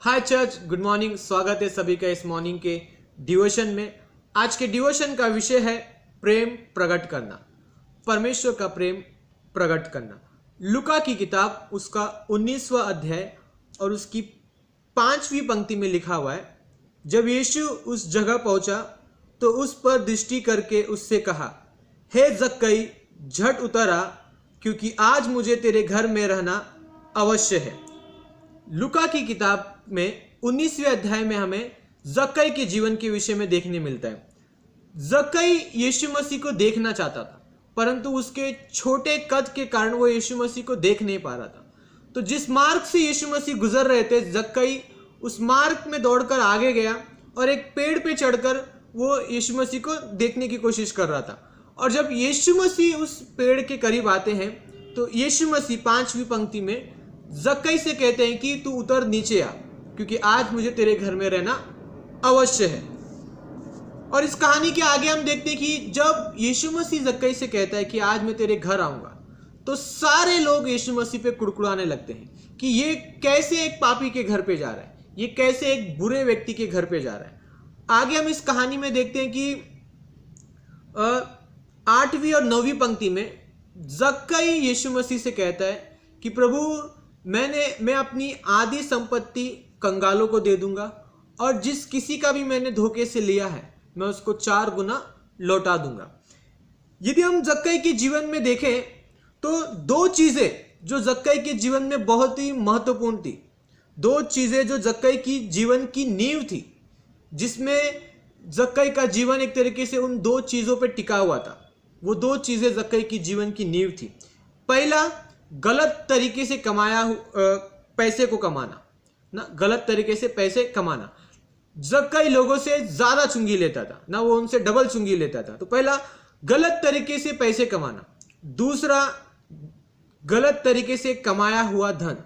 हाय church, good morning. स्वागत है सभी का इस मॉर्निंग के डिवोशन में। आज के डिवोशन का विषय है प्रेम प्रकट करना, परमेश्वर का प्रेम प्रकट करना। लूका की किताब उसका 19वां अध्याय और उसकी 5वीं पंक्ति में लिखा हुआ है, जब यीशु उस जगह पहुंचा तो उस पर दृष्टि करके उससे कहा, हे जक्कई, झट उतर आ, क्योंकि आज मुझे तेरे घर में रहना अवश्य है। लूका की किताब में 19वें अध्याय में हमें जक्कई के जीवन के विषय में देखने मिलता है। जक्कई यीशु मसीह को देखना चाहता था, परंतु उसके छोटे कद के कारण वो यीशु मसीह को देख नहीं पा रहा था। तो जिस मार्ग से यीशु मसीह गुजर रहे थे, जक्कई उस मार्ग में दौड़कर आगे गया और एक पेड़ पे चढ़कर वो यीशु मसीह को देखने की कोशिश कर रहा था। और जब यीशु मसीह उस पेड़ के करीब आते हैं तो यीशु मसीह 5वीं पंक्ति में जक्कई से कहते हैं कि तू उतर नीचे आ, क्योंकि आज मुझे तेरे घर में रहना अवश्य है। और इस कहानी के आगे हम देखते हैं कि जब यीशु मसीह जक्कई से कहता है कि आज मैं तेरे घर आऊंगा, तो सारे लोग यीशु मसीह पे कुड़कुड़ाने लगते हैं कि ये कैसे एक पापी के घर पे जा रहा है, ये कैसे एक बुरे व्यक्ति के घर पे जा रहा है। आगे हम इस कहानी में देखते हैं कि 8वीं और 9वीं पंक्ति में जक्कई यीशु मसीह से कहता है कि प्रभु, मैं अपनी आधी संपत्ति कंगालों को दे दूंगा और जिस किसी का भी मैंने धोखे से लिया है मैं उसको 4 गुना लौटा दूंगा। यदि हम जक्कई के जीवन में देखें तो 2 चीजें जो जक्कई के जीवन में बहुत ही महत्वपूर्ण थी, 2 चीजें जो जक्कई की जीवन की नींव थी, जिसमें जक्कई का जीवन एक तरीके से उन 2 चीजों पर टिका हुआ था। वो 2 चीजें जक्कई की जीवन की नींव थी। पहला, गलत तरीके से कमाया पैसे को कमाना ना, गलत तरीके से पैसे कमाना। जक्कई लोगों से ज्यादा चुंगी लेता था ना, वो उनसे डबल चुंगी लेता था। तो पहला, गलत तरीके से पैसे कमाना। दूसरा, गलत तरीके से कमाया हुआ धन।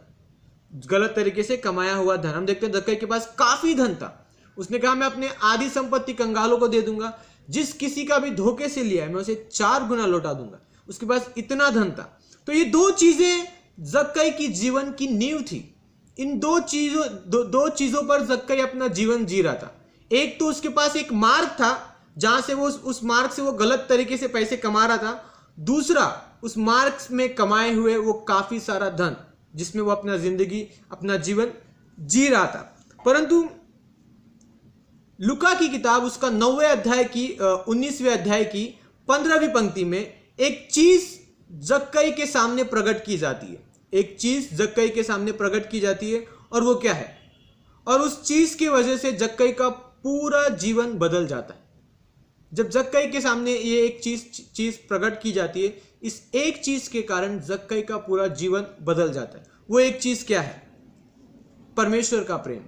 गलत तरीके से कमाया हुआ धन, हम देखते हैं जक्कई के पास काफी धन था। उसने कहा, मैं अपने आधी संपत्ति कंगालों को दे दूंगा, जिस किसी का भी धोखे से लिया है मैं उसे 4 गुना लौटा दूंगा। उसके पास इतना धन था। तो ये 2 चीजें जक्कई की जीवन की नींव थी। इन 2 चीजों पर जक्कई अपना जीवन जी रहा था। एक तो उसके पास एक मार्ग था जहां से वो उस मार्ग से वो गलत तरीके से पैसे कमा रहा था। दूसरा, उस मार्ग में कमाए हुए वो काफी सारा धन, जिसमें वो अपना जिंदगी, अपना जीवन जी रहा था। परंतु लूका की किताब उसका 9वें अध्याय की 19वें अध्याय की 15वीं पंक्ति में एक चीज जक्कई के सामने प्रकट की जाती है। एक चीज जक्कई के सामने प्रकट की जाती है, और वो क्या है? और उस चीज की वजह से जक्कई का पूरा जीवन बदल जाता है। जब जक्कई के सामने ये एक चीज प्रकट की जाती है, इस एक चीज के कारण जक्कई का पूरा जीवन बदल जाता है। वो एक चीज क्या है? परमेश्वर का प्रेम।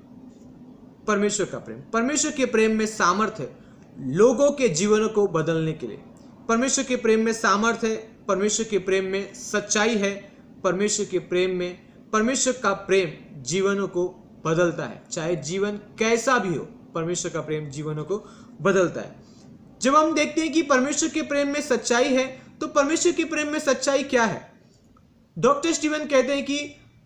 परमेश्वर का प्रेम। परमेश्वर के प्रेम में सामर्थ्य है लोगों के जीवनों को बदलने के लिए। परमेश्वर के प्रेम में सामर्थ्य है, परमेश्वर के प्रेम में सच्चाई है, परमेश्वर के प्रेम में, परमेश्वर का प्रेम जीवनों को बदलता है। चाहे जीवन कैसा भी हो, परमेश्वर का प्रेम जीवनों को बदलता है। जब हम देखते हैं कि परमेश्वर के प्रेम में सच्चाई है, तो परमेश्वर के प्रेम में सच्चाई क्या है? डॉक्टर स्टीवन कहते हैं कि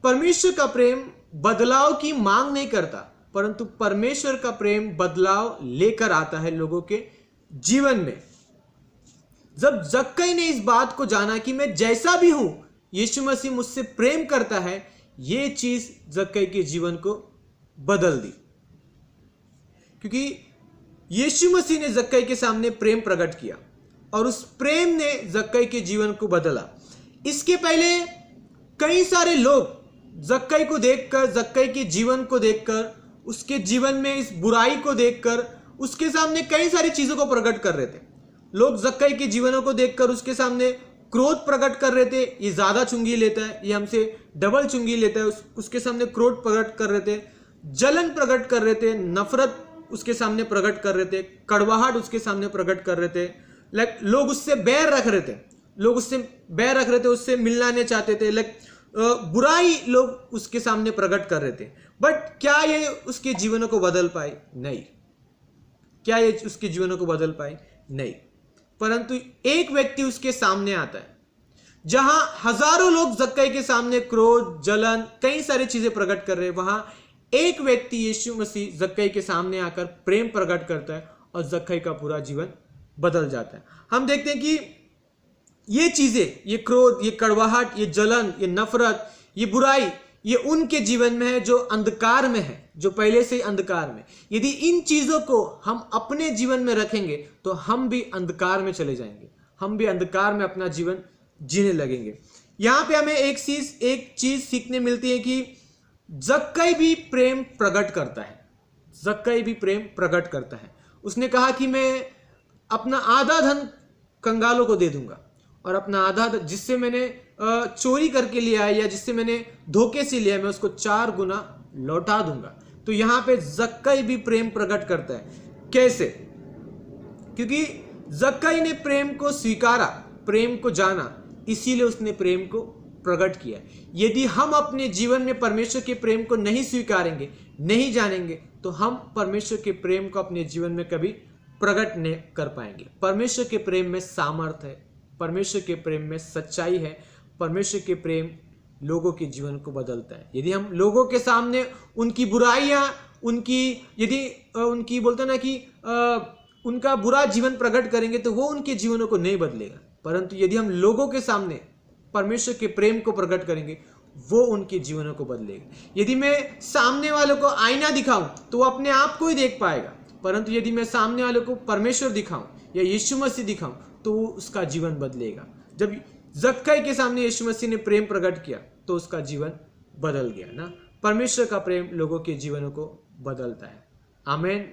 परमेश्वर का प्रेम बदलाव की मांग नहीं करता, परंतु परमेश्वर का प्रेम बदलाव लेकर आता है लोगों के जीवन में। जब जक्कई ने इस बात को जाना कि मैं जैसा भी हूं, यीशु मसीह मुझसे प्रेम करता है, यह चीज जक्कई के जीवन को बदल दी। क्योंकि यीशु मसीह ने जक्कई के सामने प्रेम प्रकट किया और उस प्रेम ने जक्कई के जीवन को बदला। इसके पहले कई सारे लोग जक्कई को देखकर, जक्कई के जीवन को देखकर, उसके जीवन में इस बुराई को देखकर उसके सामने कई सारी चीजों को प्रकट कर रहे थे। लोग जक्कई के जीवनों को देखकर उसके सामने क्रोध प्रकट कर रहे थे, ये ज्यादा चुंगी लेता है, ये हमसे डबल चुंगी लेता है। उसके सामने क्रोध प्रकट कर रहे थे, जलन प्रकट कर रहे थे, नफरत उसके सामने प्रकट कर रहे थे, कड़वाहट उसके सामने प्रकट कर रहे थे। लोग उससे बैर रख रहे थे, उससे मिलना नहीं चाहते थे। बुराई लोग उसके सामने प्रकट कर रहे थे। बट क्या ये उसके जीवनों को बदल पाए? नहीं। क्या ये उसके जीवनों को बदल पाए? नहीं। परंतु एक व्यक्ति उसके सामने आता है, जहां हजारों लोग जक्कई के सामने क्रोध, जलन, कई सारी चीजें प्रकट कर रहे हैं, वहां एक व्यक्ति यीशु मसीह जक्कई के सामने आकर प्रेम प्रकट करता है और जक्कई का पूरा जीवन बदल जाता है। हम देखते हैं कि ये चीजें, ये क्रोध, ये कड़वाहट, ये जलन, ये नफरत, ये बुराई, ये उनके जीवन में है जो अंधकार में है, जो पहले से ही अंधकार में। यदि इन चीजों को हम अपने जीवन में रखेंगे तो हम भी अंधकार में चले जाएंगे, हम भी अंधकार में अपना जीवन जीने लगेंगे। यहां पे हमें एक चीज सीखने मिलती है कि जक्कई भी प्रेम प्रकट करता है। जक्कई भी प्रेम प्रकट करता है। उसने कहा कि मैं अपना आधा धन कंगालों को दे दूंगा और अपना आधा जिससे मैंने चोरी करके लिया है या जिससे मैंने धोखे से लिया है, मैं उसको 4 गुना लौटा दूंगा। तो यहां पे जक्कई भी प्रेम प्रकट करता है। कैसे? क्योंकि जक्कई ने प्रेम को स्वीकारा, प्रेम को जाना, इसीलिए उसने प्रेम को प्रकट किया। यदि हम अपने जीवन में परमेश्वर के प्रेम को नहीं स्वीकारेंगे, नहीं जानेंगे, तो हम परमेश्वर के प्रेम को अपने जीवन में कभी प्रकट नहीं कर पाएंगे। परमेश्वर के प्रेम में सामर्थ है, परमेश्वर के प्रेम में सच्चाई है, परमेश्वर के प्रेम लोगों के जीवन को बदलता है। यदि हम लोगों के सामने उनकी बुराइयां, उनकी बोलते ना कि उनका बुरा जीवन प्रकट करेंगे तो वो उनके जीवनों को नहीं बदलेगा। परंतु यदि हम लोगों के सामने परमेश्वर के प्रेम को प्रकट करेंगे, वो उनके जीवनों को बदलेगा। यदि मैं सामने वालों को आईना दिखाऊं तो वो अपने आप को ही देख पाएगा, परंतु यदि मैं सामने वालों को परमेश्वर दिखाऊं या यीशु मसीह दिखाऊं तो वो उसका जीवन बदलेगा। जब जक्कई के सामने यीशु मसीह ने प्रेम प्रकट किया तो उसका जीवन बदल गया ना। परमेश्वर का प्रेम लोगों के जीवनों को बदलता है। आमीन।